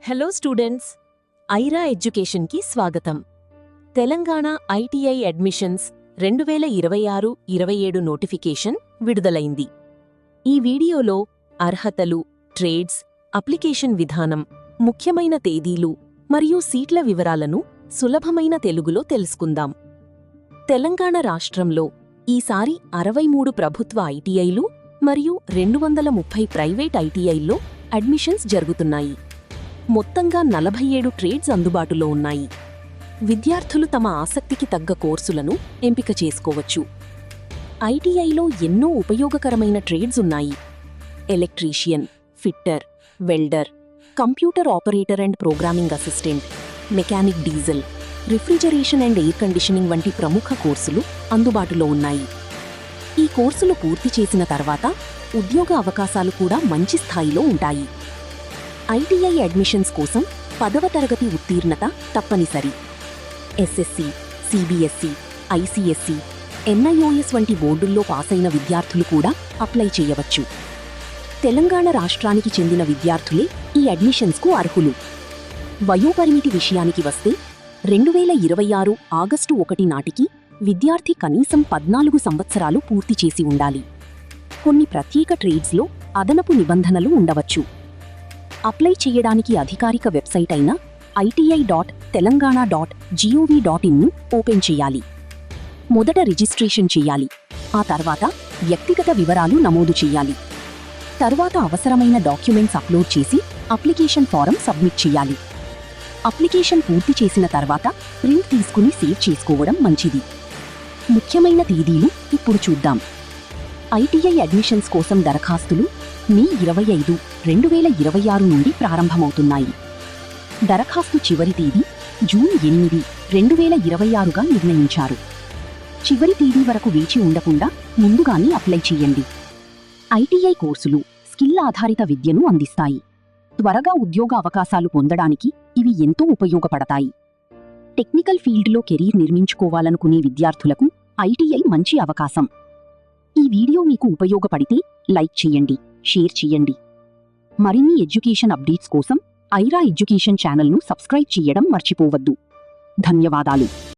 Hello students, Aira ఎడ్యుకేషన్కి స్వాగతం. Telangana ITI admissions 2026-27 notification విడుదలైంది. ఈ వీడియోలో అర్హతలు, ట్రేడ్స్, అప్లికేషన్ విధానం, ముఖ్యమైన తేదీలు మరియు సీట్ల వివరాలను సులభమైన తెలుగులో తెలుసుకుందాం. తెలంగాణ రాష్ట్రంలో ఈసారి 63 ప్రభుత్వ ఐటీఐలు మరియు 230 ప్రైవేట్ ఐటీఐల్లో అడ్మిషన్స్ జరుగుతున్నాయి. మొత్తంగా 47 ట్రేడ్స్ అందుబాటులో ఉన్నాయి. విద్యార్థులు తమ ఆసక్తికి తగ్గ కోర్సులను ఎంపిక చేసుకోవచ్చు. ఐటీఐలో ఎన్నో ఉపయోగకరమైన ట్రేడ్స్ ఉన్నాయి. Electrician, fitter, welder, computer operator and programming assistant, mechanic diesel, refrigeration and air conditioning వంటి ప్రముఖ కోర్సులు అందుబాటులో ఉన్నాయి. ఈ కోర్సులు పూర్తి చేసిన తర్వాత ఉద్యోగ అవకాశాలు కూడా మంచి స్థాయిలో ఉంటాయి. ఐటీఐ అడ్మిషన్స్ కోసం 10వ తరగతి ఉత్తీర్ణత తప్పనిసరి. ఎస్ఎస్సి, సిబిఎస్ఈ, ఐసిఎస్ఈ, ఎన్ఐఓఎస్ వంటి బోర్డుల్లో పాసైన విద్యార్థులు కూడా అప్లై చేయవచ్చు. తెలంగాణ రాష్ట్రానికి చెందిన విద్యార్థులే ఈ అడ్మిషన్స్కు అర్హులు. వయోపరిమితి విషయానికి వస్తే 2026 ఆగస్టు 1 నాటికి విద్యార్థి కనీసం 14 సంవత్సరాలు పూర్తి చేసి ఉండాలి. కొన్ని ప్రత్యేక ట్రేడ్స్లో అదనపు నిబంధనలు ఉండవచ్చు. అప్లై చేయడానికి అధికారిక వెబ్సైట్ అయిన iti.telangana.gov.in ఓపెన్ చేయాలి. మొదట రిజిస్ట్రేషన్ చేయాలి. ఆ తర్వాత వ్యక్తిగత వివరాలు నమోదు చేయాలి. తర్వాత అవసరమైన డాక్యుమెంట్స్ అప్లోడ్ చేసి అప్లికేషన్ ఫారం సబ్మిట్ చేయాలి. అప్లికేషన్ పూర్తి చేసిన తర్వాత ప్రింట్ తీసుకుని సేవ్ చేసుకోవడం మంచిది. ముఖ్యమైన తేదీలు ఇప్పుడు చూద్దాం. ఐటీఐ అడ్మిషన్స్ కోసం దరఖాస్తులు మే 25, 2026 నుండి ప్రారంభమవుతున్నాయి. దరఖాస్తు చివరి తేదీ జూన్ 8, 2026గా నిర్ణయించారు. చివరి తేదీ వరకు వేచి ఉండకుండా ముందుగానే అప్లై చేయండి. ఐటీఐ కోర్సులు స్కిల్ ఆధారిత విద్యను అందిస్తాయి. త్వరగా ఉద్యోగ అవకాశాలు పొందడానికి ఇవి ఎంతో ఉపయోగపడతాయి. టెక్నికల్ ఫీల్డ్లో కెరీర్ నిర్మించుకోవాలనుకునే విద్యార్థులకు ఐటీఐ మంచి అవకాశం. ఈ వీడియో మీకు ఉపయోగపడితే లైక్ చేయండి, షేర్ చేయండి. మరిన్ని ఎడ్యుకేషన్ అప్డేట్స్ కోసం ఐరా ఎడ్యుకేషన్ ఛానల్ను సబ్స్క్రైబ్ చేయడం మర్చిపోవద్దు. ధన్యవాదాలు.